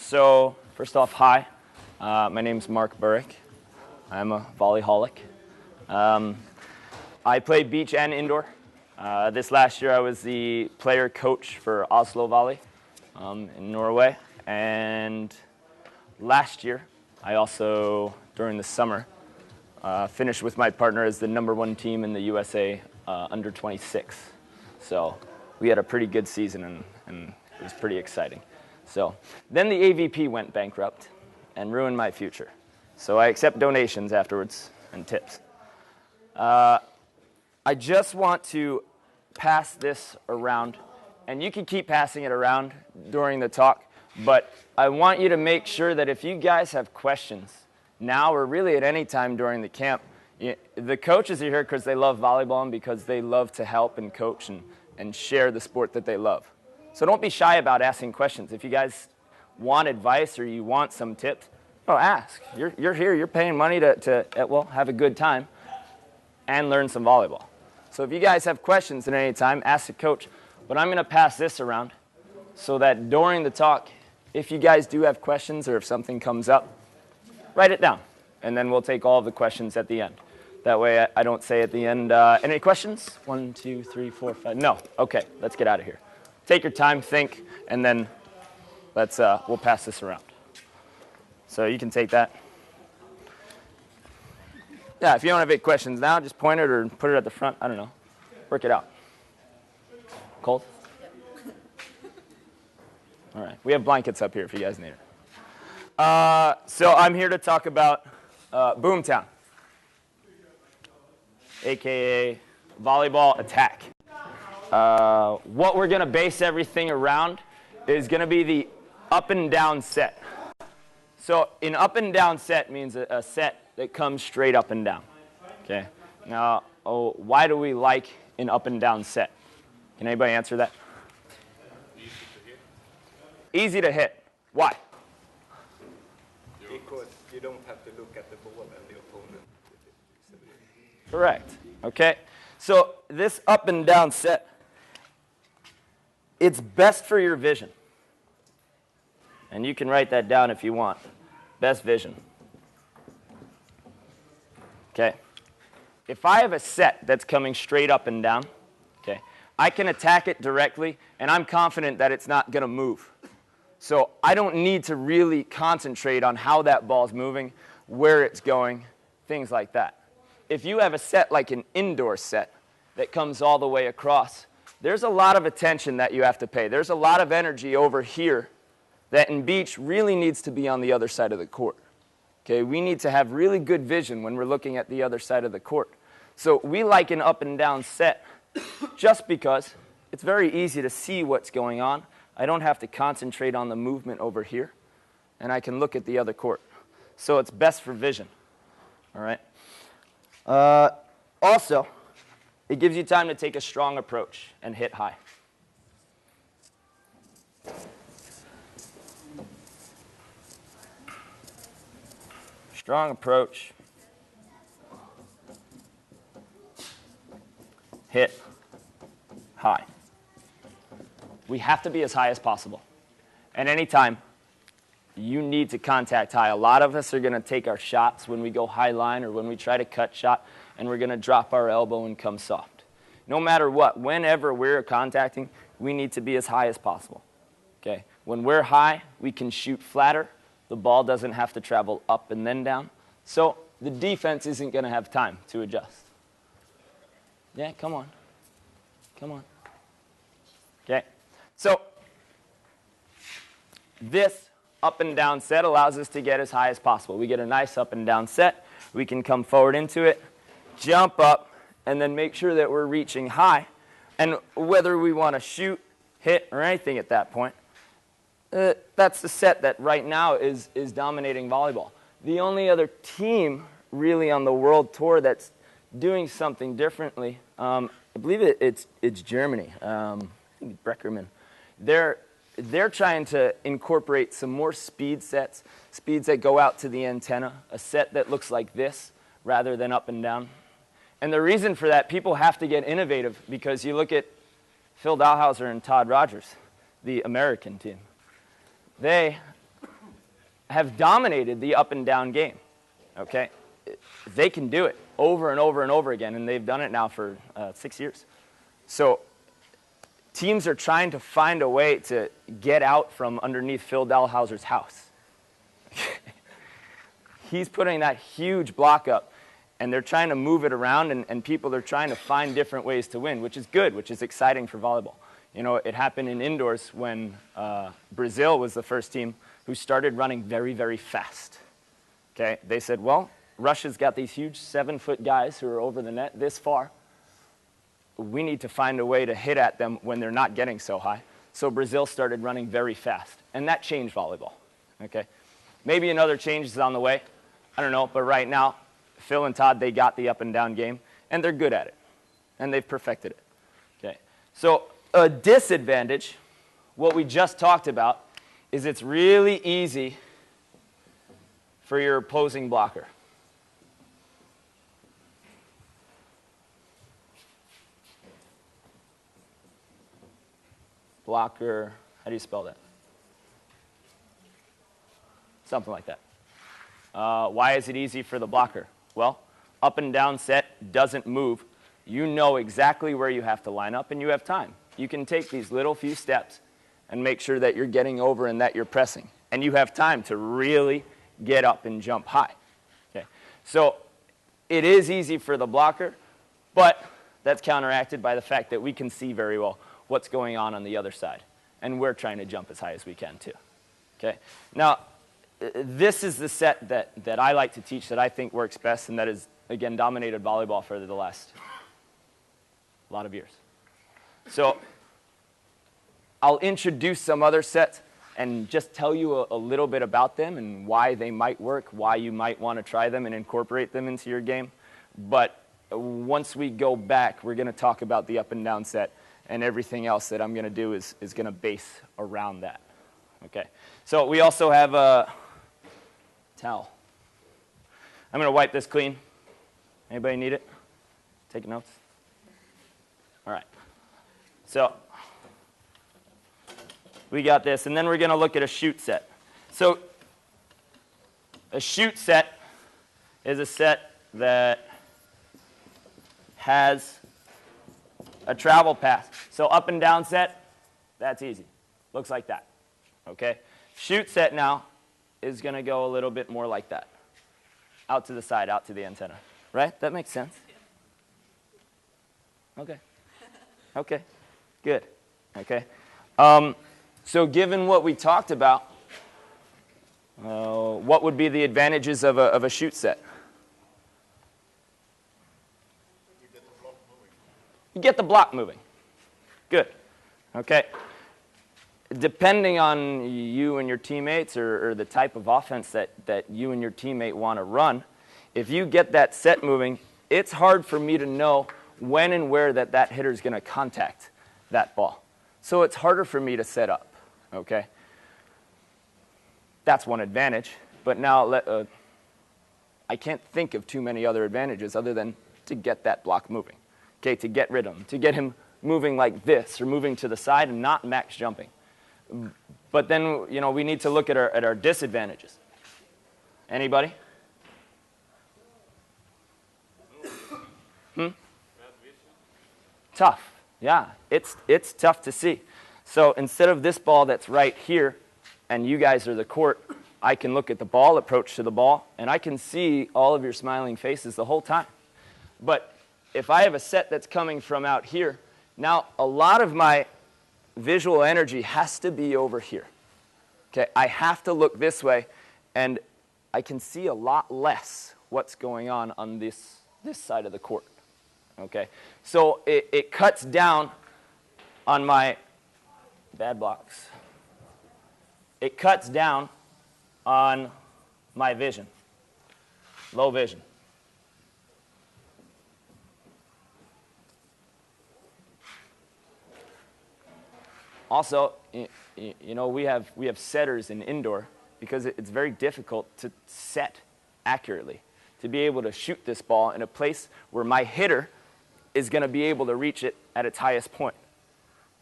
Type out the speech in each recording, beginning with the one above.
So first off, hi. My name's Mark Burik. I'm a volleyholic. I play beach and indoor. This last year I was the player coach for Oslo Volley in Norway. And last year I also, during the summer, finished with my partner as the #1 team in the USA under 26. So we had a pretty good season and it was pretty exciting. So then the AVP went bankrupt and ruined my future. So I accept donations afterwards and tips. I just want to pass this around, and you can keep passing it around during the talk, but I want you to make sure that if you guys have questions now or really at any time during the camp, the coaches are here because they love volleyball and because they love to help and coach and share the sport that they love. So don't be shy about asking questions. If you guys want advice or you want some tips, ask. You're here. You're paying money to have a good time and learn some volleyball. So if you guys have questions at any time, ask the coach. But I'm going to pass this around so that during the talk, if you guys do have questions or if something comes up, write it down. And then we'll take all of the questions at the end. That way I don't say at the end, any questions? 1, 2, 3, 4, 5. No. Okay, let's get out of here. Take your time, think, and then we'll pass this around. So you can take that. Yeah, if you don't have any questions now, just point it or put it at the front. I don't know. Work it out. Cold? All right. We have blankets up here if you guys need it. So I'm here to talk about Boomtown, a.k.a. volleyball attack. What we're going to base everything around is going to be the up and down set. So an up and down set means a set that comes straight up and down. Okay. Now, why do we like an up and down set? Can anybody answer that? Easy to hit. Why? Because you don't have to look at the ball and the opponent. Correct. Okay. So this up and down set, it's best for your vision. And you can write that down if you want. Best vision. Okay. If I have a set that's coming straight up and down, okay, I can attack it directly, and I'm confident that it's not going to move. So I don't need to really concentrate on how that ball's moving, where it's going, things like that. If you have a set like an indoor set that comes all the way across, there's a lot of attention that you have to pay. There's a lot of energy over here that in beach really needs to be on the other side of the court. Okay, we need to have really good vision when we're looking at the other side of the court. So we like an up and down set just because it's very easy to see what's going on. I don't have to concentrate on the movement over here, and I can look at the other court. So it's best for vision. All right. Also, it gives you time to take a strong approach and hit high. Strong approach. Hit high. We have to be as high as possible. At any time, you need to contact high. A lot of us are going to take our shots when we go high line or when we try to cut shot, and we're going to drop our elbow and come soft. No matter what, whenever we're contacting, we need to be as high as possible. Okay? When we're high, we can shoot flatter. The ball doesn't have to travel up and then down. So the defense isn't going to have time to adjust. Yeah, come on. Come on. Okay. So this up and down set allows us to get as high as possible. We get a nice up and down set. We can come forward into it, jump up, and then make sure that we're reaching high. And whether we want to shoot, hit, or anything at that point, that's the set that right now is dominating volleyball. The only other team really on the world tour that's doing something differently, I believe it's Germany, Breckerman. They're trying to incorporate some more speed sets, speeds that go out to the antenna, a set that looks like this rather than up and down. And the reason for that, people have to get innovative because you look at Phil Dahlhauser and Todd Rogers, the American team. They have dominated the up and down game, okay? They can do it over and over and over again, and they've done it now for 6 years. So teams are trying to find a way to get out from underneath Phil Dalhouser's house. He's putting that huge block up, and they're trying to move it around, and people are trying to find different ways to win, which is good, which is exciting for volleyball. You know, it happened in indoors when Brazil was the first team who started running very, very fast. Okay, they said, well, Russia's got these huge 7-foot guys who are over the net this far. We need to find a way to hit at them when they're not getting so high. So Brazil started running very fast, and that changed volleyball. Okay, maybe another change is on the way. I don't know, but right now, Phil and Todd, they got the up and down game, and they're good at it, and they've perfected it. Okay, so a disadvantage, what we just talked about, is it's really easy for your opposing blocker. Blocker, how do you spell that? Something like that. Why is it easy for the blocker? Well, up and down set doesn't move. You know exactly where you have to line up, and you have time. You can take these little few steps and make sure that you're getting over and that you're pressing. And you have time to really get up and jump high. Okay. So it is easy for the blocker, but that's counteracted by the fact that we can see very well what's going on the other side. And we're trying to jump as high as we can too. Okay. Now, this is the set that I like to teach that I think works best, and that has, again, dominated volleyball for the last lot of years. So I'll introduce some other sets and just tell you a little bit about them and why they might work, why you might want to try them and incorporate them into your game. But once we go back, we're going to talk about the up and down set, and everything else that I'm going to do is going to base around that. Okay. So we also have a towel. I'm going to wipe this clean. Anybody need it? Taking notes? All right. So we got this, and then we're going to look at a shoot set. So a shoot set is a set that has a travel path. So up and down set, that's easy. Looks like that. Okay? Shoot set now is going to go a little bit more like that. Out to the side, out to the antenna. Right? That makes sense? Okay. Okay. Good. Okay. So given what we talked about, what would be the advantages of a shoot set? You get the block moving. Good. Okay. Depending on you and your teammates or the type of offense that you and your teammate want to run, if you get that set moving, it's hard for me to know when and where that hitter is going to contact that ball. So it's harder for me to set up. Okay? That's one advantage. But now I can't think of too many other advantages other than to get that block moving. Okay, to get rid of him, to get him moving like this or moving to the side and not max jumping. But then, you know, we need to look at our disadvantages. Anybody? Tough. Yeah, it's tough to see. So instead of this ball that's right here, and you guys are the court, I can look at the ball, approach to the ball, and I can see all of your smiling faces the whole time. But if I have a set that's coming from out here, now a lot of my visual energy has to be over here. Okay, I have to look this way, and I can see a lot less what's going on this side of the court. Okay, so it cuts down on my bad blocks. It cuts down on my vision, low vision. Also, you know, we have setters in indoor because it's very difficult to set accurately, to be able to shoot this ball in a place where my hitter is going to be able to reach it at its highest point.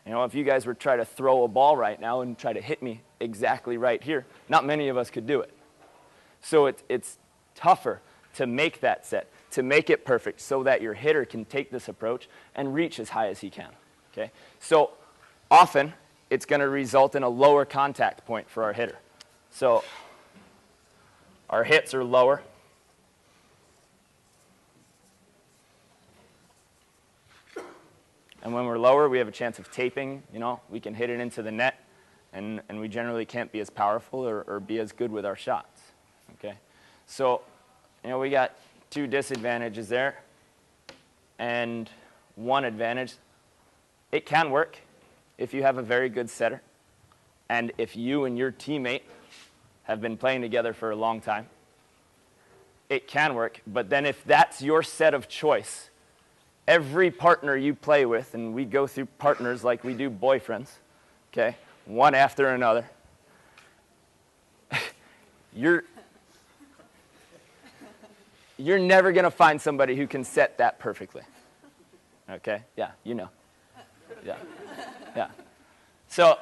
You know, if you guys were trying to throw a ball right now and try to hit me exactly right here, not many of us could do it. So it's tougher to make that set, to make it perfect so that your hitter can take this approach and reach as high as he can. Okay? So often, it's going to result in a lower contact point for our hitter. So our hits are lower. And when we're lower, we have a chance of taping. You know, we can hit it into the net, and we generally can't be as powerful or be as good with our shots. Okay? So, you know, we got 2 disadvantages there and 1 advantage. It can work if you have a very good setter and if you and your teammate have been playing together for a long time. It can work, but then if that's your set of choice, every partner you play with, and we go through partners like we do boyfriends, okay, one after another, you're never going to find somebody who can set that perfectly. Okay? Yeah, you know. Yeah. Yeah. So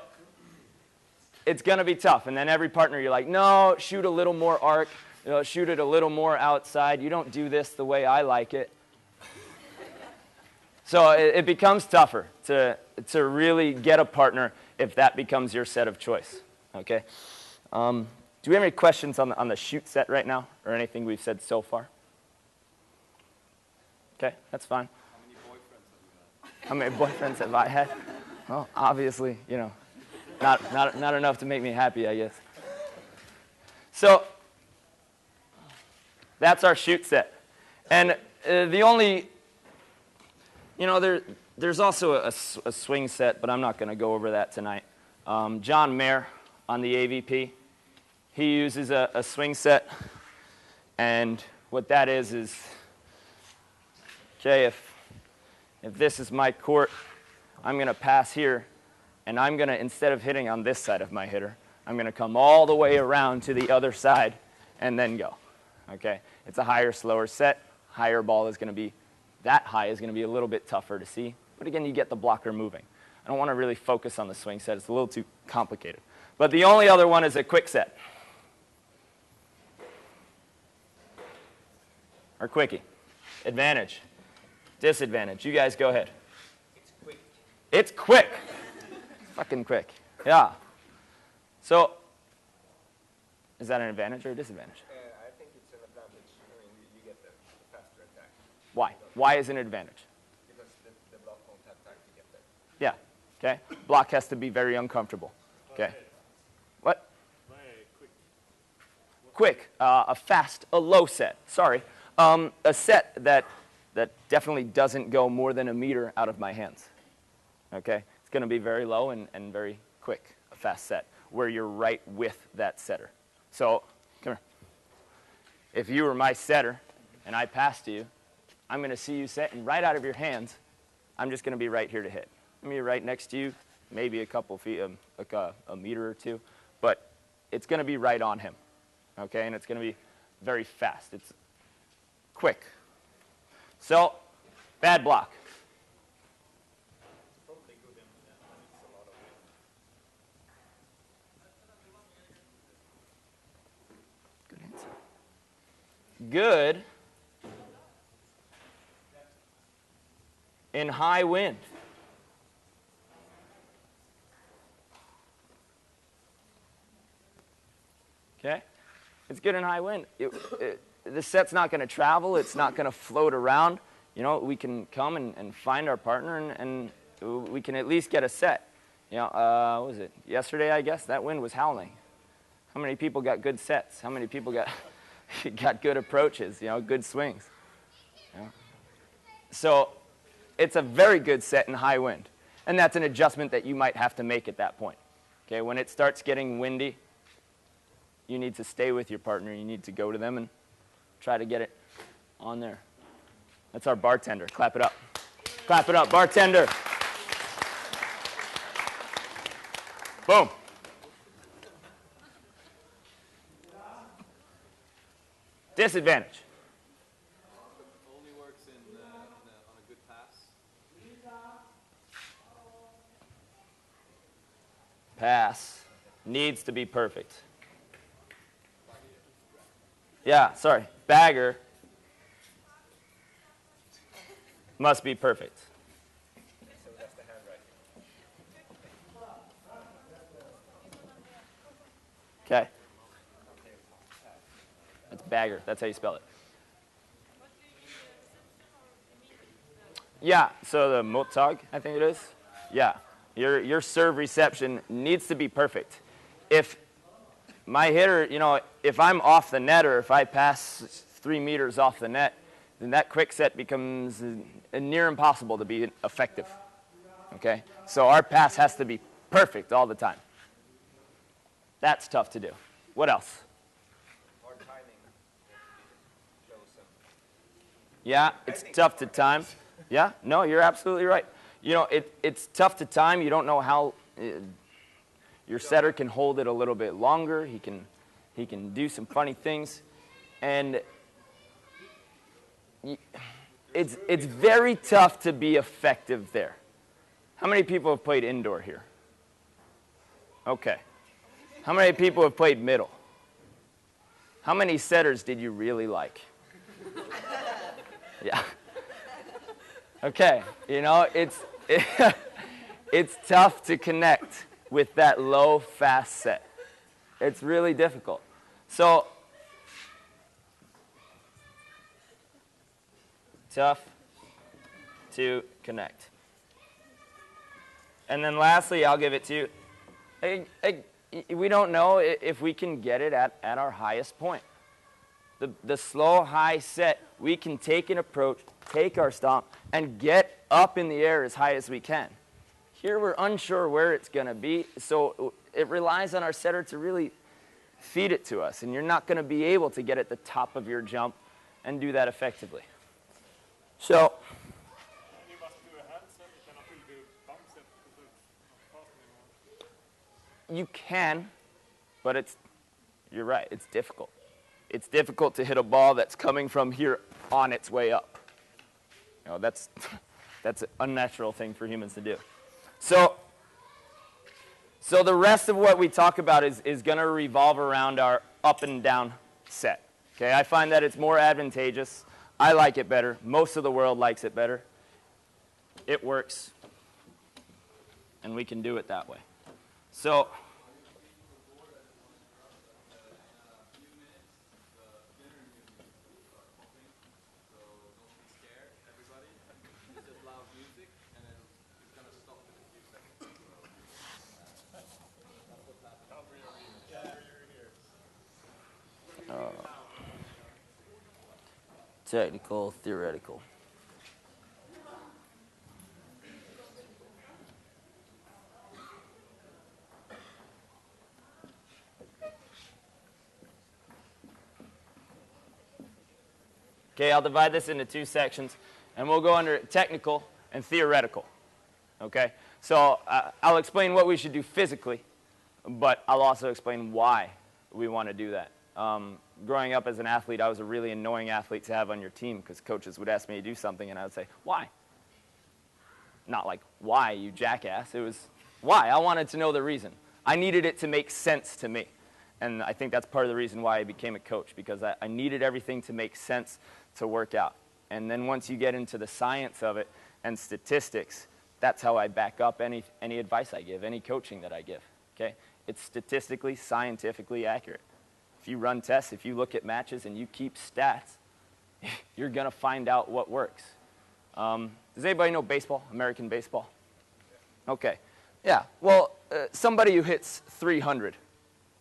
it's going to be tough. And then every partner, you're like, no, shoot a little more arc. You know, shoot it a little more outside. You don't do this the way I like it. So it becomes tougher to really get a partner if that becomes your set of choice. Okay? Do we have any questions on the shoot set right now or anything we've said so far? Okay, that's fine. How many boyfriends have I had? Well, obviously, you know, not enough to make me happy, I guess. So that's our shoot set. And the only, you know, there's also a swing set, but I'm not going to go over that tonight. John Mayer on the AVP, he uses a swing set. And what that is, okay, if this is my court, I'm going to pass here, and I'm going to, instead of hitting on this side of my hitter, I'm going to come all the way around to the other side and then go. Okay? It's a higher, slower set. Higher ball is going to be, that high is going to be a little bit tougher to see. But again, you get the blocker moving. I don't want to really focus on the swing set. It's a little too complicated. But the only other one is a quick set. Or quickie. Advantage. Disadvantage. You guys go ahead. It's quick. It's quick. It's fucking quick. Yeah. So, is that an advantage or a disadvantage? I think it's an advantage. I mean, you get the faster attack. Why? Why is it an advantage? Because the block won't have time to get there. Yeah. Okay. Block has to be very uncomfortable. Okay. What? Quick. A fast, a low set. Sorry. A set that definitely doesn't go more than a meter out of my hands. Okay? It's going to be very low and very quick, a fast set, where you're right with that setter. So, come here. If you were my setter and I passed to you, I'm going to see you setting right out of your hands. I'm just going to be right here to hit. I'm going to be right next to you, maybe a couple feet, like a meter or two, but it's going to be right on him. Okay? And it's going to be very fast. It's quick. So, bad block. Probably good in when it's a lot of wind. Good answer. Good in high wind. Okay? It's good in high wind. The set's not going to travel. It's not going to float around. You know, we can come and find our partner, and we can at least get a set. You know, what was it? Yesterday, I guess, that wind was howling. How many people got good sets? How many people got good approaches, you know, good swings? You know? So it's a very good set in high wind. And that's an adjustment that you might have to make at that point. Okay, when it starts getting windy, you need to stay with your partner. You need to go to them and try to get it on there. That's our bartender. Clap it up. Clap it up, bartender. Boom. Disadvantage. Only works on a good pass. Pass needs to be perfect. Yeah, sorry. Bagger must be perfect. So that's the handwriting. Okay. It's bagger. That's how you spell it. Yeah, so the Mottag, I think it is. Yeah, your serve reception needs to be perfect. If my hitter, you know, if I'm off the net or if I pass 3 meters off the net, then that quick set becomes near impossible to be effective. Okay? So our pass has to be perfect all the time. That's tough to do. What else? Hard timing. Show some. Yeah, it's tough to time. Yeah, no, you're absolutely right. You know, it's tough to time. You don't know how your setter can hold it a little bit longer. He can do some funny things, and it's very tough to be effective there. How many people have played indoor here? Okay. How many people have played middle? How many setters did you really like? Yeah. Okay, you know, it's tough to connect with that low, fast set. It's really difficult. So, tough to connect. And then lastly, I'll give it to you. We don't know if we can get it at our highest point. The slow, high set, we can take an approach, take our stomp, and get up in the air as high as we can. Here we're unsure where it's going to be, so it relies on our setter to really feed it to us, and you're not going to be able to get at the top of your jump and do that effectively. So, You must do a hand set, you cannot really do bump set because it's not fast anymore. you can, but you're right, it's difficult. It's difficult to hit a ball that's coming from here on its way up. You know, that's an unnatural thing for humans to do. So the rest of what we talk about is going to revolve around our up and down set. Okay, I find that it's more advantageous. I like it better. Most of the world likes it better. It works, and we can do it that way. So technical, theoretical. Okay, I'll divide this into two sections, and we'll go under technical and theoretical. Okay, so I'll explain what we should do physically, but I'll also explain why we want to do that. Growing up as an athlete, I was a really annoying athlete to have on your team because coaches would ask me to do something, and I would say, why? Not like, why, you jackass. It was, why? I wanted to know the reason. I needed it to make sense to me. And I think that's part of the reason why I became a coach, because I needed everything to make sense to work out. And then once you get into the science of it and statistics, that's how I back up any advice I give, any coaching that I give. Okay? It's statistically, scientifically accurate. If you run tests, if you look at matches and you keep stats, you're going to find out what works. Does anybody know baseball, American baseball? Okay. Yeah. Well, somebody who hits 300,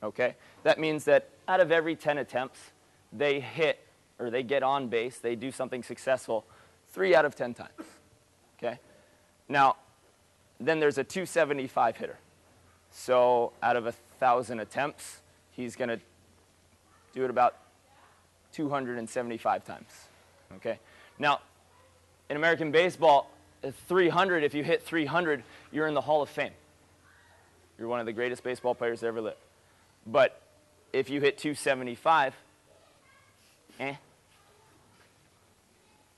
okay, that means that out of every 10 attempts, they hit or they get on base, they do something successful 3 out of 10 times. Okay? Now, then there's a 275 hitter. So out of 1,000 attempts, he's going to do it about 275 times. Okay? Now, in American baseball, 300, if you hit 300, you're in the Hall of Fame. You're one of the greatest baseball players to ever live. But if you hit 275,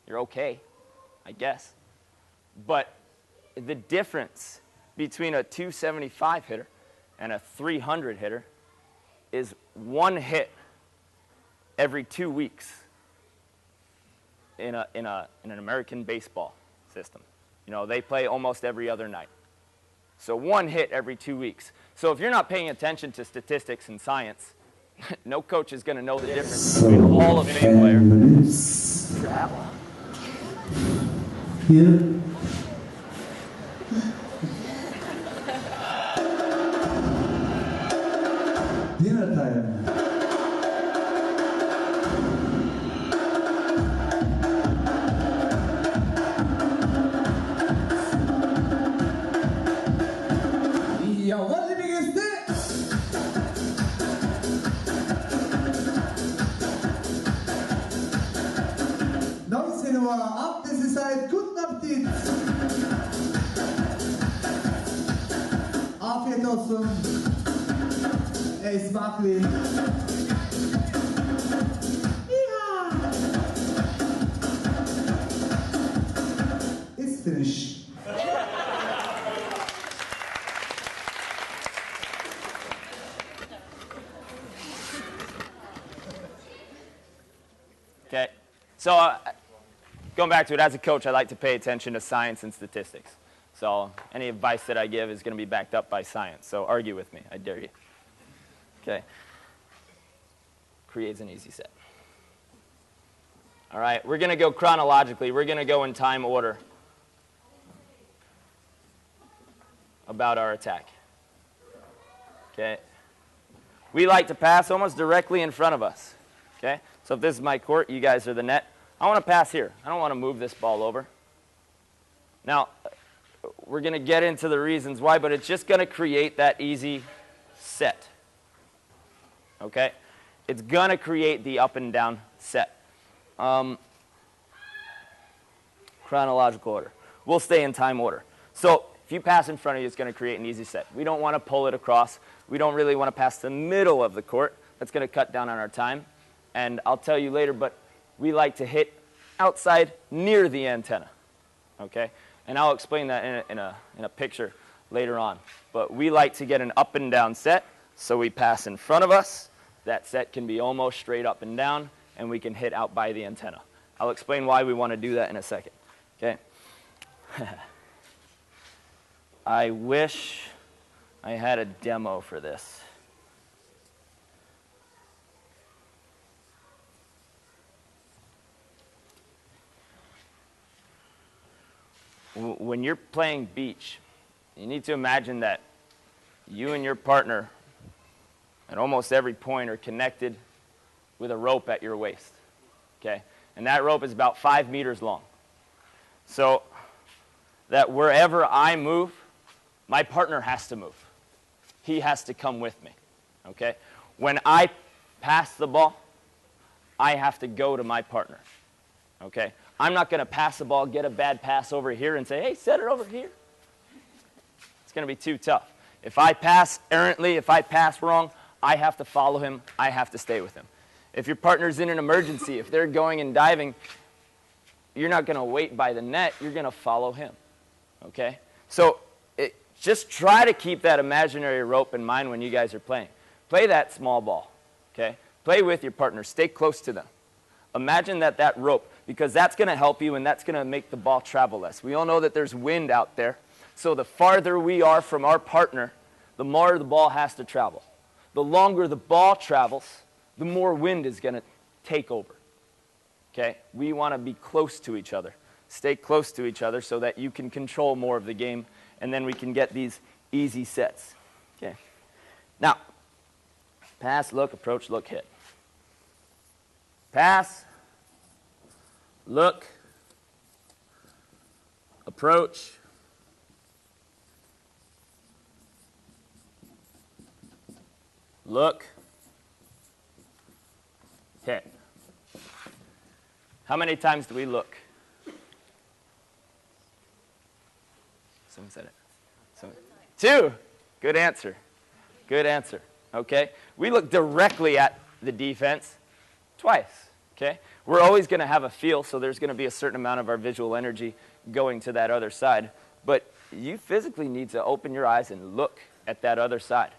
you're okay, I guess. But the difference between a 275 hitter and a 300 hitter is one hit every 2 weeks in an American baseball system. You know, they play almost every other night. So 1 hit every 2 weeks. So if you're not paying attention to statistics and science, no coach is going to know the difference between a Hall of Fame player. Here. Dinner time. Ja, what the biggest thing? Now c'est nous up this is a good appetit. Afiyet olsun. Ey smaklı. It's finished. Okay, so going back to it, as a coach, I like to pay attention to science and statistics. So any advice that I give is going to be backed up by science. So argue with me, I dare you. Okay, creates an easy set. All right, we're going to go chronologically. We're going to go in time order about our attack. Okay, we like to pass almost directly in front of us. Okay, so if this is my court, you guys are the net. I want to pass here. I don't want to move this ball over. Now, we're going to get into the reasons why, but it's just going to create that easy set. Okay? It's going to create the up and down set. Chronological order. We'll stay in time order. So if you pass in front of you, it's going to create an easy set. We don't want to pull it across. We don't really want to pass the middle of the court. That's going to cut down on our time. And I'll tell you later, but we like to hit outside near the antenna. Okay? And I'll explain that in a picture later on. But we like to get an up and down set, so we pass in front of us. That set can be almost straight up and down, and we can hit out by the antenna. I'll explain why we want to do that in a second. Okay? I wish I had a demo for this. When you're playing beach, you need to imagine that you and your partner at almost every point are connected with a rope at your waist. Okay? And that rope is about 5 meters long. So that wherever I move, my partner has to move. He has to come with me. Okay? When I pass the ball, I have to go to my partner. Okay? I'm not going to pass the ball, get a bad pass over here, and say, hey, set it over here. It's going to be too tough. If I pass errantly, if I pass wrong, I have to follow him. I have to stay with him. If your partner's in an emergency, if they're going and diving, you're not going to wait by the net. You're going to follow him. Okay? So just try to keep that imaginary rope in mind when you guys are playing. Play that small ball. Okay? Play with your partner. Stay close to them. Imagine that rope, because that's going to help you and that's going to make the ball travel less. We all know that there's wind out there. So the farther we are from our partner, the more the ball has to travel. The longer the ball travels, the more wind is going to take over. Okay? We want to be close to each other. Stay close to each other so that you can control more of the game, and then we can get these easy sets. Okay? Now, pass, look, approach, look, hit. Pass, look, approach, look, hit. How many times do we look? Someone said it. Someone. 2. Good answer. Good answer. Okay? We look directly at the defense twice. Okay? We're always going to have a feel, so there's going to be a certain amount of our visual energy going to that other side. But you physically need to open your eyes and look at that other side.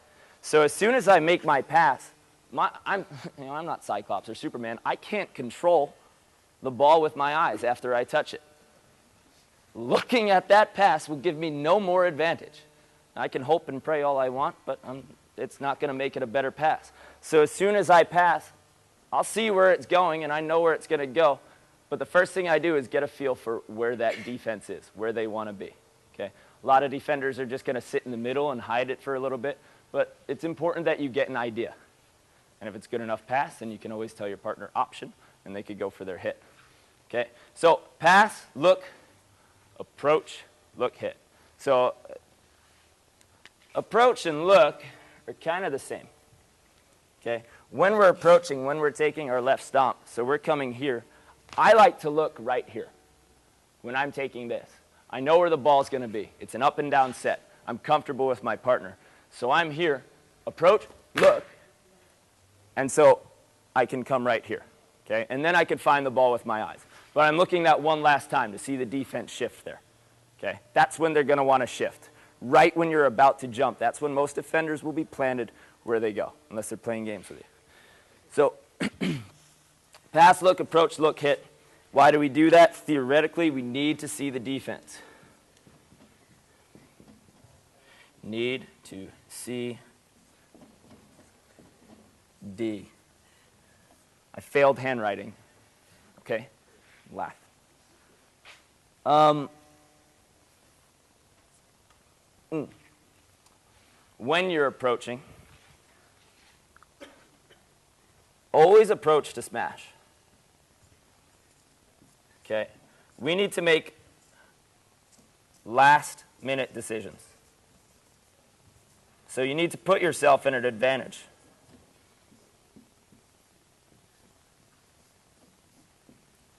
So as soon as I make my pass, I'm not Cyclops or Superman. I can't control the ball with my eyes after I touch it. Looking at that pass will give me no more advantage. I can hope and pray all I want, but it's not going to make it a better pass. So as soon as I pass, I'll see where it's going, and I know where it's going to go. But the first thing I do is get a feel for where that defense is, where they want to be. Okay? A lot of defenders are just going to sit in the middle and hide it for a little bit, but it's important that you get an idea. And if it's good enough pass, then you can always tell your partner option, and they could go for their hit. Okay? So pass, look, approach, look, hit. So approach and look are kind of the same. Okay? When we're approaching, when we're taking our left stomp, so we're coming here, I like to look right here when I'm taking this. I know where the ball's going to be. It's an up and down set. I'm comfortable with my partner. So I'm here, approach, look, and so I can come right here. Okay? And then I can find the ball with my eyes. But I'm looking that one last time to see the defense shift there. Okay? That's when they're going to want to shift. Right when you're about to jump. That's when most defenders will be planted where they go, unless they're playing games with you. So pass, look, approach, look, hit. Why do we do that? Theoretically, we need to see the defense. Need to see D. I failed handwriting. Okay? Laugh. When you're approaching, always approach to smash. Okay? We need to make last-minute decisions. So you need to put yourself in an advantage.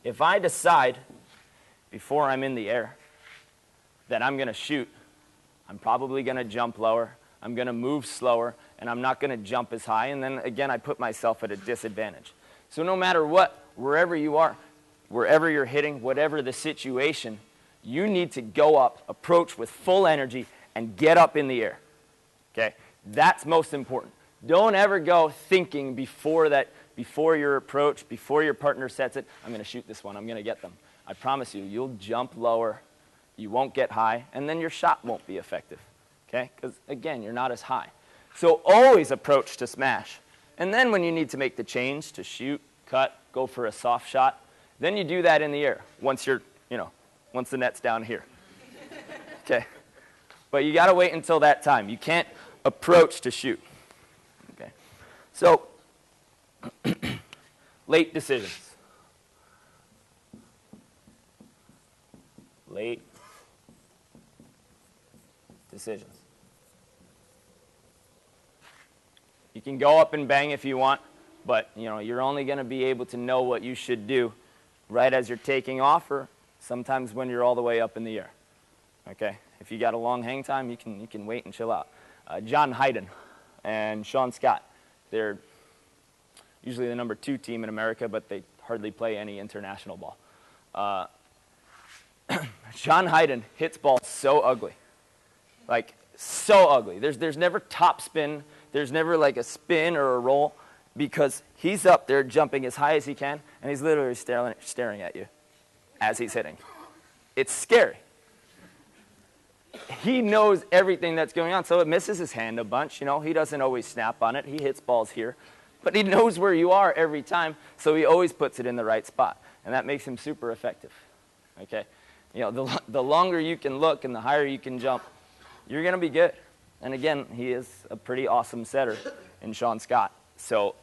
If I decide before I'm in the air that I'm going to shoot, I'm probably going to jump lower, I'm going to move slower, and I'm not going to jump as high, and then again I put myself at a disadvantage. So no matter what, wherever you are, wherever you're hitting, whatever the situation, you need to go up, approach with full energy, and get up in the air. Okay? That's most important. Don't ever go thinking before your approach, before your partner sets it, I'm going to shoot this one, I'm going to get them. I promise you, you'll jump lower, you won't get high, and then your shot won't be effective. Okay? Because, again, you're not as high. So always approach to smash. And then when you need to make the change to shoot, cut, go for a soft shot, then you do that in the air once once the net's down here. Okay? But you got to wait until that time. You can't approach to shoot. Okay? So, late decisions. Late decisions. You can go up and bang if you want, but you're only going to be able to know what you should do right as you're taking off, or sometimes when you're all the way up in the air. Okay? If you got a long hang time, you can wait and chill out. John Hayden and Sean Scott, they're usually the number 2 team in America, but they hardly play any international ball. John Hayden hits balls so ugly. Like, so ugly. There's never top spin. There's never like a spin or a roll, because he's up there jumping as high as he can, and he's literally staring at you as he's hitting. It's scary. He knows everything that's going on, so it misses his hand a bunch. He doesn't always snap on it. He hits balls here. But he knows where you are every time, so he always puts it in the right spot. And that makes him super effective. Okay? The longer you can look and the higher you can jump, you're going to be good. And again, he is a pretty awesome setter in Sean Scott. So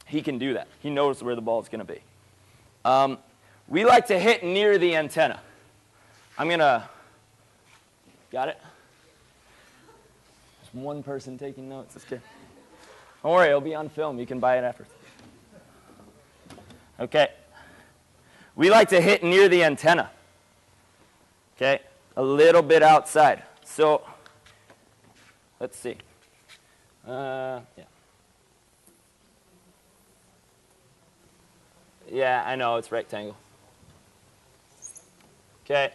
he can do that. He knows where the ball is going to be. We like to hit near the antenna. I'm going to... Got it? There's one person taking notes. That's good. Don't worry, it'll be on film. You can buy it after. Okay. We like to hit near the antenna. Okay? A little bit outside. So, let's see. Yeah, I know, it's rectangle. Okay.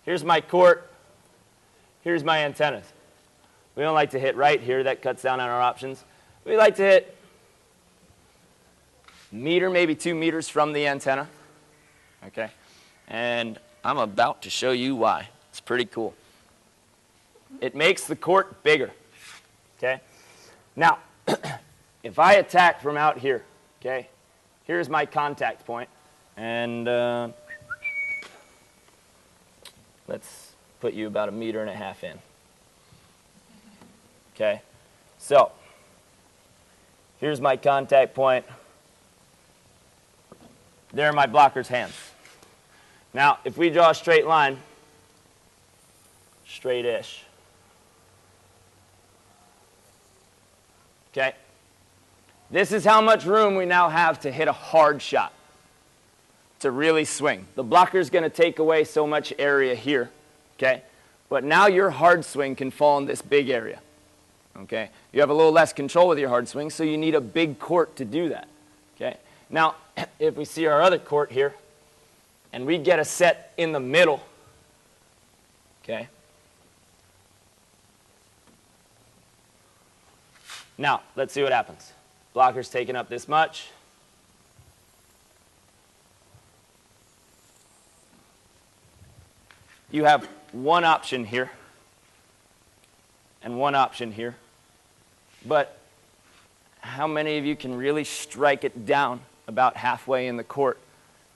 Here's my court. Here's my antennas. We don't like to hit right here. That cuts down on our options. We like to hit meter, maybe 2 meters from the antenna. Okay? And I'm about to show you why. It's pretty cool. It makes the court bigger. Okay? Now, if I attack from out here, okay, here's my contact point, and let's put you about 1.5 meters in. Okay? So, here's my contact point. There are my blocker's hands. Now, if we draw a straight line, straight-ish, okay, this is how much room we now have to hit a hard shot, to really swing. The blocker's going to take away so much area here, okay, but now your hard swing can fall in this big area, okay. You have a little less control with your hard swing, so you need a big court to do that, okay. Now, if we see our other court here, and we get a set in the middle, okay. Now, let's see what happens. Blocker's taking up this much. You have one option here and one option here. But how many of you can really strike it down about halfway in the court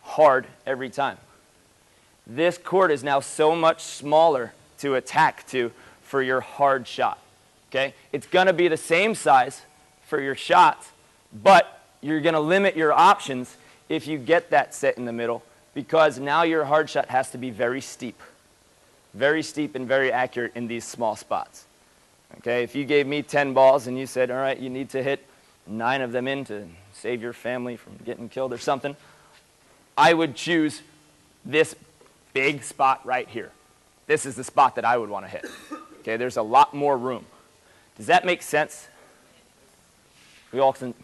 hard every time? This court is now so much smaller to attack to for your hard shot. Okay? It's going to be the same size for your shots, but you're going to limit your options if you get that set in the middle, because now your hard shot has to be very steep and very accurate in these small spots. Okay? If you gave me 10 balls and you said, all right, you need to hit 9 of them in to save your family from getting killed or something, I would choose this big spot right here. This is the spot that I would want to hit. Okay? There's a lot more room. Does that make sense? We all can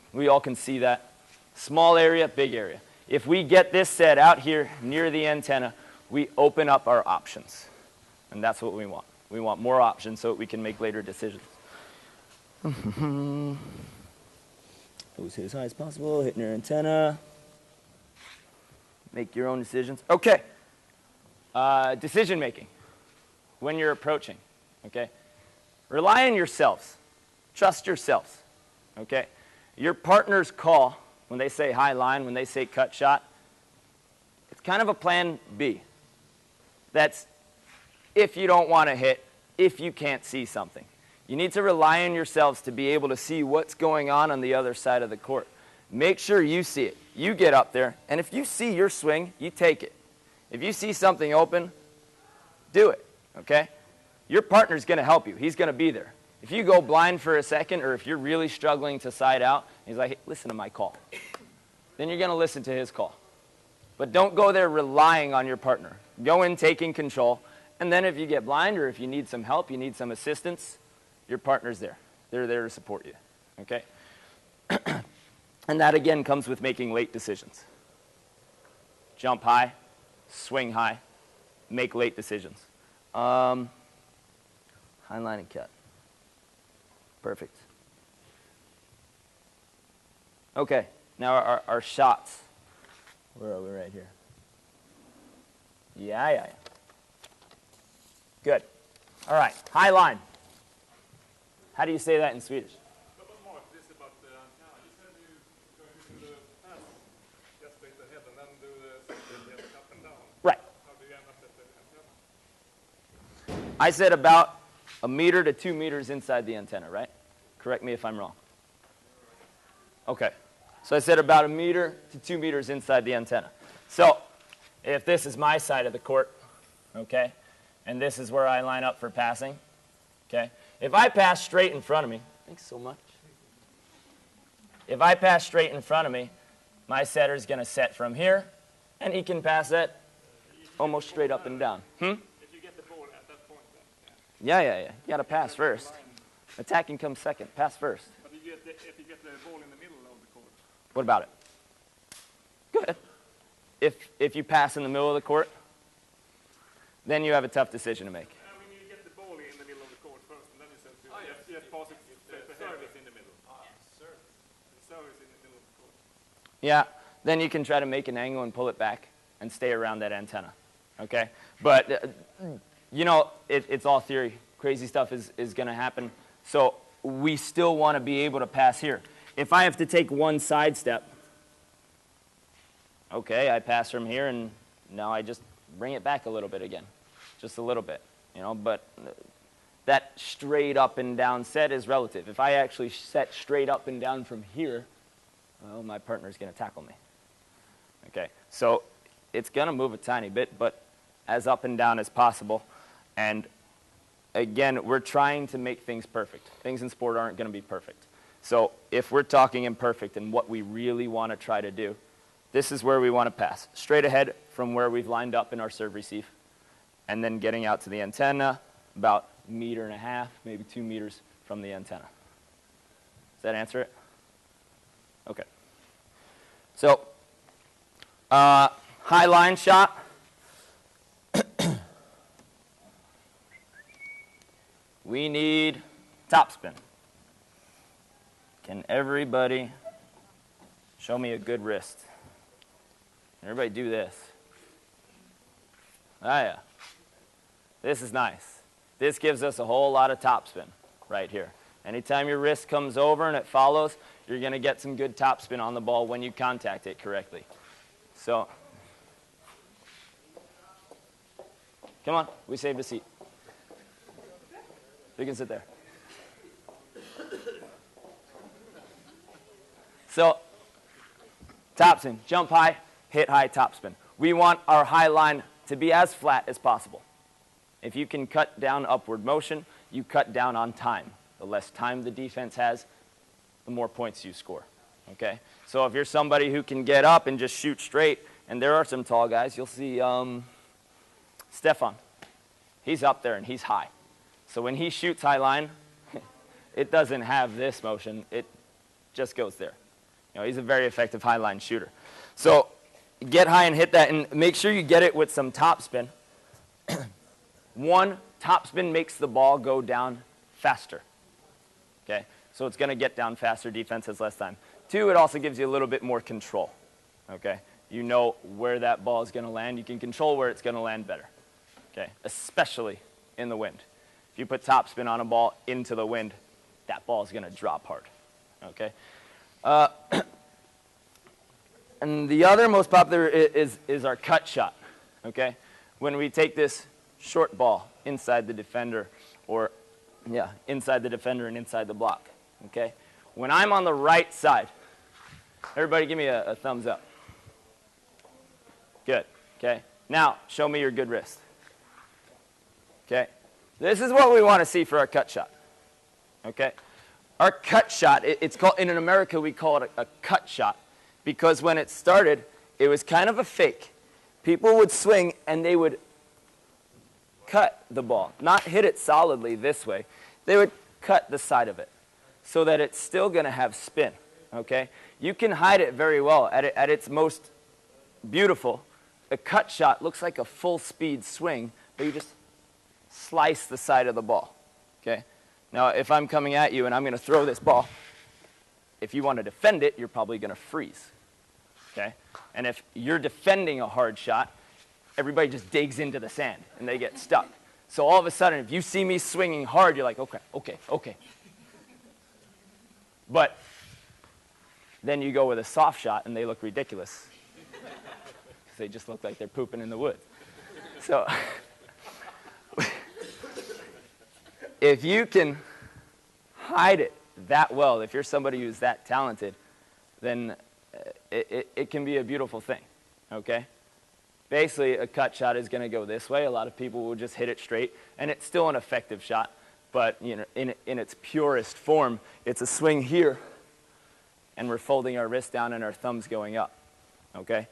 see that. Small area, big area. If we get this set out here near the antenna, we open up our options. And that's what we want. We want more options so that we can make later decisions. Always hit as high as possible, hitting your antenna. Make your own decisions. Okay. Decision making when you're approaching. Okay. Rely on yourselves. Trust yourselves, okay? Your partner's call, when they say high line, when they say cut shot, it's kind of a plan B. That's if you don't want to hit, if you can't see something. You need to rely on yourselves to be able to see what's going on the other side of the court. Make sure you see it. You get up there, and if you see your swing, you take it. If you see something open, do it, okay? Your partner's going to help you. He's going to be there. If you go blind for a second, or if you're really struggling to side out, he's like, hey, listen to my call. Then you're going to listen to his call. But don't go there relying on your partner. Go in taking control, and then if you get blind or if you need some help, you need some assistance, your partner's there. They're there to support you, okay? And that, again, comes with making late decisions. Jump high, swing high, make late decisions. High line and cut. Perfect. Okay, now our shots. Where are we right here? Yeah. Good. All right, high line. How do you say that in Swedish? Mark, this about the antenna. You said you're going to do the pass just straight ahead and then do the second up and down. Right. How do you end up at the antenna? I said about 1 meter to 2 meters inside the antenna, right? Correct me if I'm wrong. Okay. So I said about 1 meter to 2 meters inside the antenna. So if this is my side of the court, okay, and this is where I line up for passing, okay, if I pass straight in front of me, thanks so much. If I pass straight in front of me, my setter's going to set from here, and he can pass that almost straight up and down. If you get the ball at that point, then. Yeah. You got to pass first. Attacking comes second. Pass first. But if you get the ball in the middle of the court. What about it? Good. If you pass in the middle of the court, then you have a tough decision to make. I mean, you get the ball in the middle of the court first, and then you said, yes, pass it straight ahead in the middle. yeah, then you can try to make an angle and pull it back and stay around that antenna, okay? But, you know, it's all theory. Crazy stuff is going to happen. So we still want to be able to pass here. If I have to take one side step, okay, I pass from here, and now I just bring it back a little bit again, just a little bit, you know, but that straight up and down set is relative. If I actually set straight up and down from here, well, my partner's going to tackle me. Okay, so it's going to move a tiny bit, but as up and down as possible. And again, we're trying to make things perfect. Things in sport aren't going to be perfect. So if we're talking imperfect and what we really want to try to do, this is where we want to pass. Straight ahead from where we've lined up in our serve receive, and then getting out to the antenna about 1.5 meters, maybe 2 meters from the antenna. Does that answer it? Okay. So, high line shot. We need topspin. Can everybody show me a good wrist? Everybody do this. Ah, yeah. This is nice. This gives us a whole lot of topspin right here. Anytime your wrist comes over and it follows, you're going to get some good topspin on the ball when you contact it correctly. So, come on, we saved a seat. You can sit there. So, topspin, jump high, hit high topspin. We want our high line to be as flat as possible. If you can cut down upward motion, you cut down on time. The less time the defense has, the more points you score. Okay? So if you're somebody who can get up and just shoot straight, and there are some tall guys, you'll see Stefan. He's up there and he's high. So when he shoots high line, it doesn't have this motion. It just goes there. You know, he's a very effective high line shooter. So get high and hit that, and make sure you get it with some topspin. One, topspin makes the ball go down faster. Okay, so it's going to get down faster. Defense has less time. Two, it also gives you a little bit more control. Okay, you know where that ball is going to land. You can control where it's going to land better. Okay, especially in the wind. If you put topspin on a ball into the wind, that ball is going to drop hard. Okay. And the other most popular is our cut shot. Okay, when we take this short ball inside the defender, or inside the defender and inside the block. Okay, when I'm on the right side, everybody give me a thumbs up. Good. Okay, now show me your good wrist. Okay, this is what we want to see for our cut shot. Okay, our cut shot, it's called, in America we call it a cut shot, because when it started, it was kind of a fake. People would swing and they would cut the ball, not hit it solidly this way. They would cut the side of it so that it's still going to have spin. Okay, you can hide it very well. At its most beautiful, a cut shot looks like a full speed swing, but you just slice the side of the ball. Okay, now if I'm coming at you and I'm going to throw this ball, if you want to defend it, you're probably going to freeze. Okay, and if you're defending a hard shot, everybody just digs into the sand and they get stuck. So all of a sudden, if you see me swinging hard, you're like, okay. But then you go with a soft shot and they look ridiculous. Because they just look like they're pooping in the woods. So if you can hide it that well, if you're somebody who's that talented, then it can be a beautiful thing, okay? Basically, a cut shot is going to go this way. A lot of people will just hit it straight, and it's still an effective shot. But you know, in its purest form, it's a swing here, and we're folding our wrist down and our thumbs going up. Okay?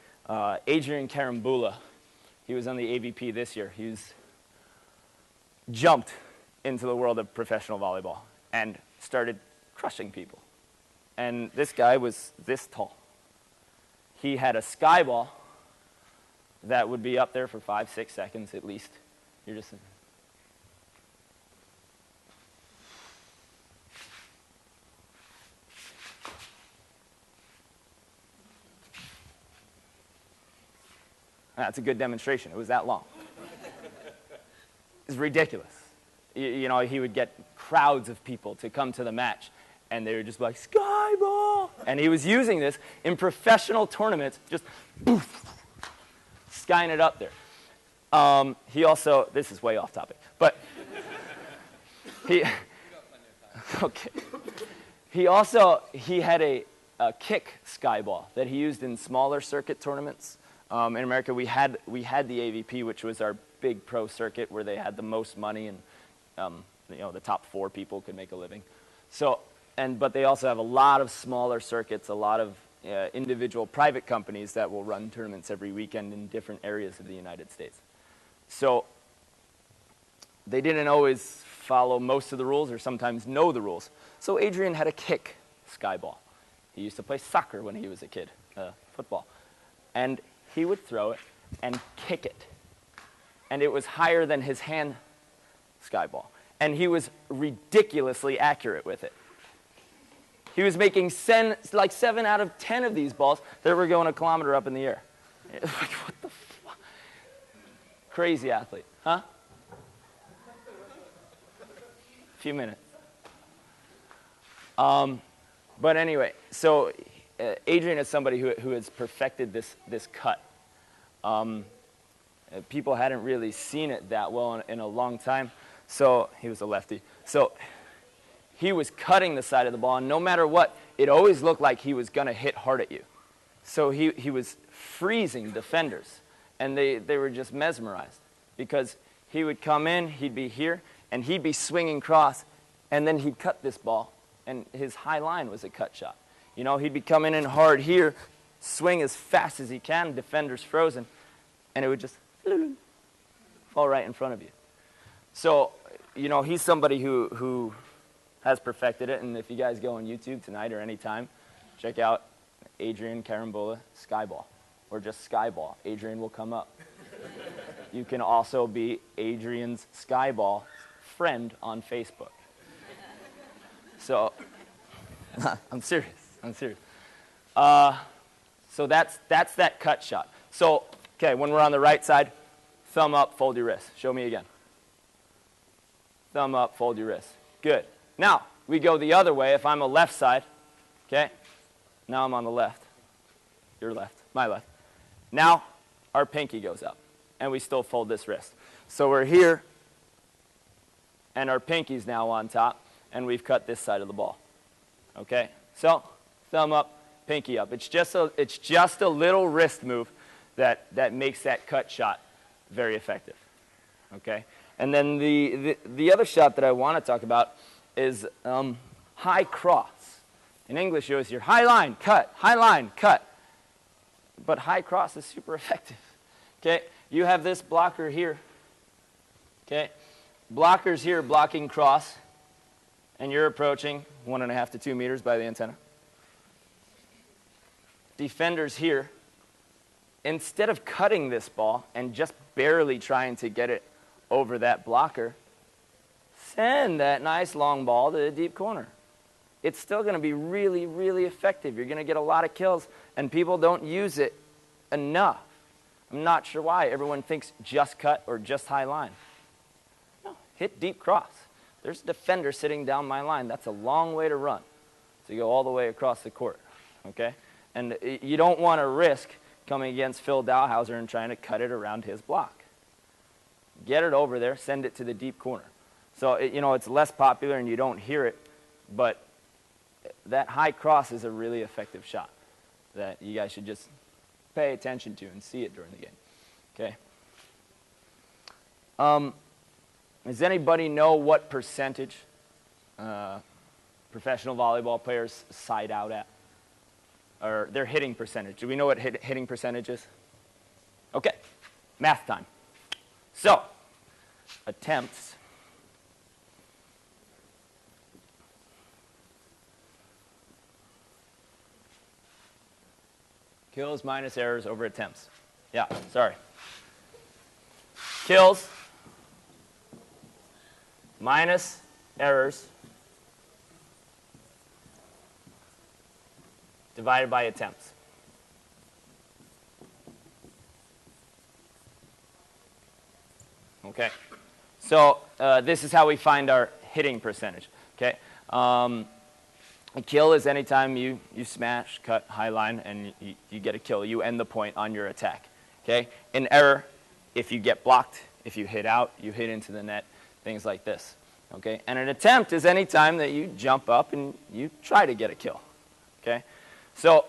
Adrian Karambula, he was on the AVP this year. He's jumped into the world of professional volleyball and started crushing people. And this guy was this tall. He had a sky ball that would be up there for 5-6 seconds at least. You're just That's a good demonstration. It was that long. It's ridiculous. You know, he would get crowds of people to come to the match, and they were just like, sky ball! And he was using this in professional tournaments, just poof, skying it up there. He also, this is way off topic, but okay. He had a kick sky ball that he used in smaller circuit tournaments. In America, we had the AVP, which was our big pro circuit where they had the most money, and you know, the top 4 people could make a living. So, but they also have a lot of smaller circuits, a lot of individual private companies that will run tournaments every weekend in different areas of the United States. So they didn't always follow most of the rules or sometimes know the rules. So Adrian had a kick sky ball. He used to play soccer when he was a kid, football. And he would throw it and kick it. And it was higher than his hand sky ball. And he was ridiculously accurate with it. He was making like 7 out of 10 of these balls that were going a kilometer up in the air. Like, what the fuck? Crazy athlete, huh? A few minutes. But anyway, so Adrian is somebody who has perfected this cut. People hadn't really seen it that well in a long time. So he was a lefty. So he was cutting the side of the ball, and no matter what, it always looked like he was going to hit hard at you. So he was freezing defenders, and they were just mesmerized because he would come in, he'd be here, and he'd be swinging cross, and then he'd cut this ball, and his high line was a cut shot. You know, he'd be coming in hard here, swing as fast as he can, defender's frozen, and it would just fall right in front of you. So, you know, he's somebody who has perfected it, and if you guys go on YouTube tonight or any time, check out Adrian Carambola Skyball, or just Skyball. Adrian will come up. You can also be Adrian's Skyball friend on Facebook. So, I'm serious. So that's that cut shot. So, okay, when we're on the right side, thumb up, fold your wrist. Show me again. Thumb up, fold your wrist. Good. Now, we go the other way. If I'm a left side, okay? Now I'm on the left. Your left, my left. Now, our pinky goes up, and we still fold this wrist. So we're here, and our pinky's now on top, and we've cut this side of the ball. Okay? So, thumb up, pinky up. It's just a little wrist move that makes that cut shot very effective. Okay? And then the other shot that I want to talk about is high cross. In English, you always hear high line, cut, high line, cut. But high cross is super effective. Okay? You have this blocker here. Okay? Blockers here blocking cross, and you're approaching 1.5 to 2 meters by the antenna. Defenders here. Instead of cutting this ball and just barely trying to get it over that blocker, send that nice long ball to the deep corner. It's still going to be really, really effective. You're going to get a lot of kills, and people don't use it enough. I'm not sure why. Everyone thinks just cut or just high line. No, hit deep cross. There's a defender sitting down my line. That's a long way to run to go all the way across the court. Okay? And you don't want to risk coming against Phil Dalhouser and trying to cut it around his block. Get it over there, send it to the deep corner. So, you know, it's less popular and you don't hear it, but that high cross is a really effective shot that you guys should just pay attention to and see it during the game. Okay? Does anybody know what percentage professional volleyball players side out at? Or their hitting percentage? Do we know what hitting percentage is? Okay, math time. So, attempts. Kills minus errors over attempts. Yeah, sorry. Kills minus errors divided by attempts. Okay? So this is how we find our hitting percentage. Okay? A kill is anytime you smash, cut, high line, and you get a kill. You end the point on your attack. Okay? An error, if you get blocked, if you hit out, you hit into the net, things like this. Okay? And an attempt is any time that you jump up and you try to get a kill. Okay? So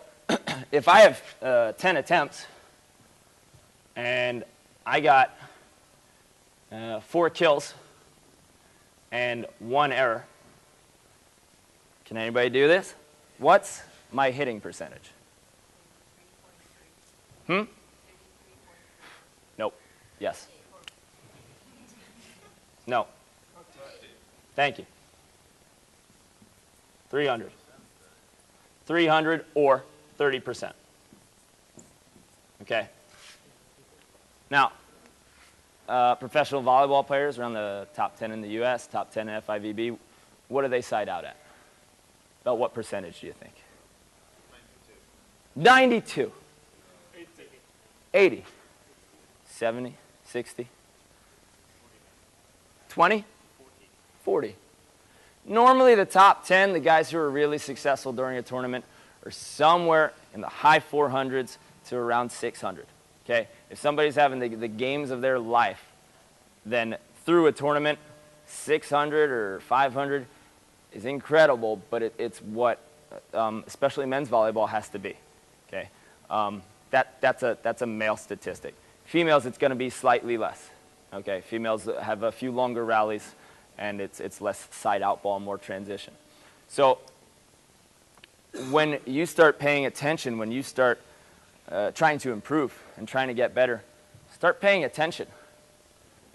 if I have 10 attempts and I got 4 kills and 1 error, can anybody do this? What's my hitting percentage? Nope. Yes. No. Thank you. 300. 300 or 30%. Okay. Now, professional volleyball players around the top 10 in the U.S., top 10 in FIVB, what do they side out at? About what percentage do you think? 92. 80. 70. 60. 20. 40. Normally the top 10, the guys who are really successful during a tournament, are somewhere in the high 400s to around 600. Okay? If somebody's having the games of their life, then through a tournament, 600 or 500 is incredible, but it's what, especially men's volleyball, has to be. Okay? That's a male statistic. Females, it's going to be slightly less. Okay? Females have a few longer rallies, and it's less side-out ball, more transition. So when you start paying attention, when you start trying to improve and trying to get better, start paying attention.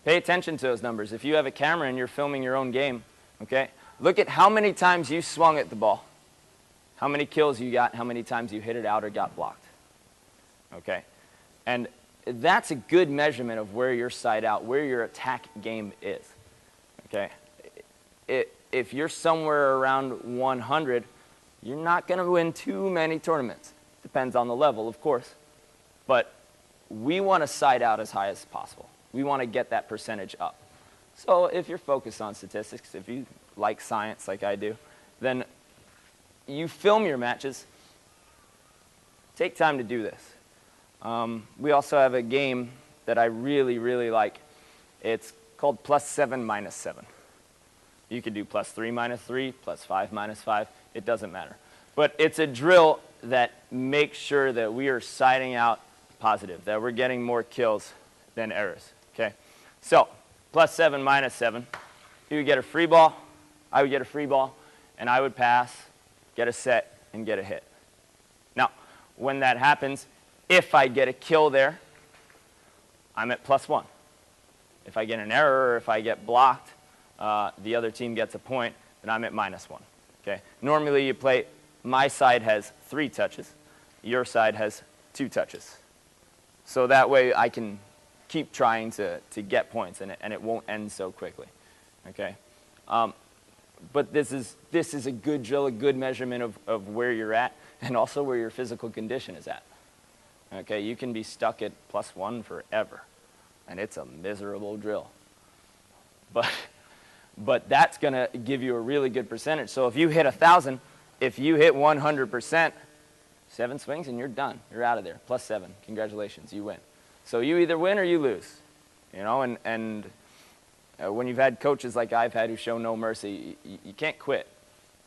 Pay attention to those numbers. If you have a camera and you're filming your own game, okay, look at how many times you swung at the ball, how many kills you got, how many times you hit it out or got blocked. Okay? And that's a good measurement of where your side out, where your attack game is. Okay? If you're somewhere around 100, you're not going to win too many tournaments. Depends on the level, of course. But we want to side out as high as possible. We want to get that percentage up. So if you're focused on statistics, if you like science like I do, then you film your matches. Take time to do this. We also have a game that I really, really like. It's called +7 - 7. You could do +3 - 3, +5 - 5. It doesn't matter. But it's a drill that makes sure that we are siding out positive, that we're getting more kills than errors. Okay? So, +7 - 7. You would get a free ball, I would get a free ball, and I would pass, get a set, and get a hit. Now, when that happens, if I get a kill there, I'm at +1. If I get an error or if I get blocked, the other team gets a point, then I'm at -1. Okay? Normally you play, my side has 3 touches, your side has 2 touches. So that way I can keep trying to get points, and it won't end so quickly. Okay? But this is a good drill, a good measurement of where you're at, and also where your physical condition is at. Okay? You can be stuck at +1 forever, and it's a miserable drill. But that's going to give you a really good percentage. So if you hit 1,000, if you hit 100%, 7 swings and you're done. You're out of there. +7. Congratulations, you win. So you either win or you lose. You know, and when you've had coaches like I've had who show no mercy, you can't quit.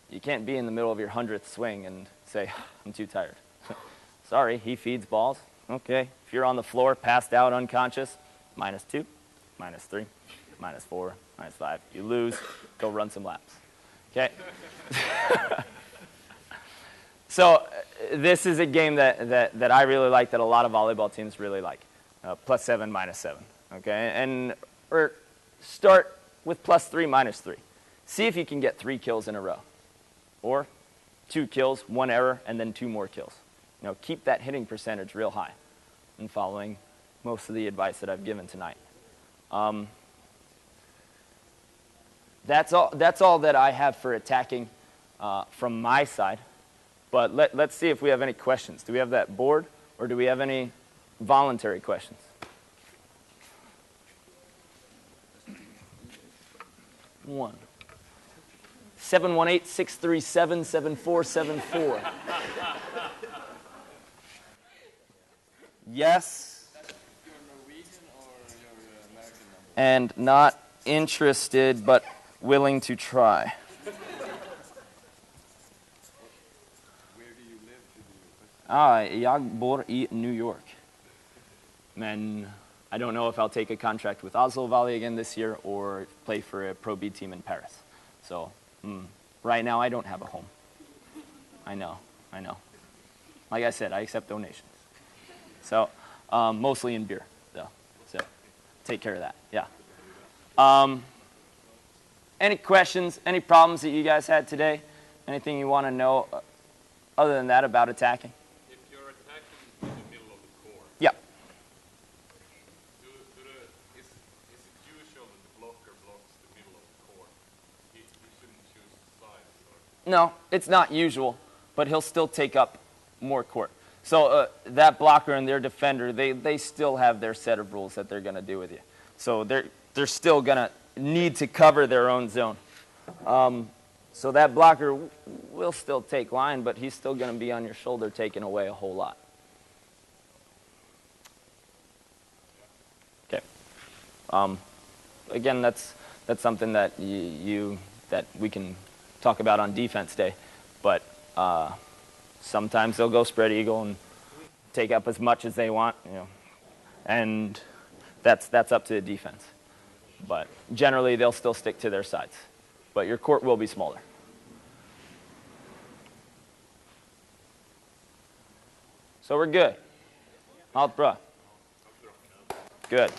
You can't be in the middle of your 100th swing and say, I'm too tired. Sorry, he feeds balls. Okay. If you're on the floor, passed out, unconscious, -2, -3, -4, -5. You lose, go run some laps. Okay? So this is a game that I really like, that a lot of volleyball teams really like. +7 - 7. Okay? Or start with +3 - 3. See if you can get 3 kills in a row. Or 2 kills, 1 error, and then 2 more kills. You know, keep that hitting percentage real high and following most of the advice that I've given tonight. That's all that I have for attacking from my side. But let's see if we have any questions. Do we have that board, or do we have any voluntary questions? 1. 718-637-7474. Yes. You're Norwegian or you're American number? And not interested, but willing to try. Where do you live? Should you question? Jag bor I New York. Men I don't know if I'll take a contract with Oslo Valley again this year or play for a Pro B team in Paris. So right now I don't have a home. I know. Like I said, I accept donations. So mostly in beer, though. So take care of that. Yeah. Any questions? Any problems that you guys had today? Anything you want to know other than that about attacking? If you're attacking in the middle of the court, Yeah. is it usual that the blocker blocks the middle of the court? He shouldn't choose sides, or? No, it's not usual, but he'll still take up more court. So that blocker and their defender, they still have their set of rules that they're going to do with you. So they're still going to need to cover their own zone. So that blocker will still take line, but he's still going to be on your shoulder taking away a whole lot. Okay. Again, that's something that that we can talk about on defense day, but sometimes they'll go spread eagle and take up as much as they want, and that's up to the defense. But generally, they'll still stick to their sides. But your court will be smaller. So we're good. Allt bra. Good.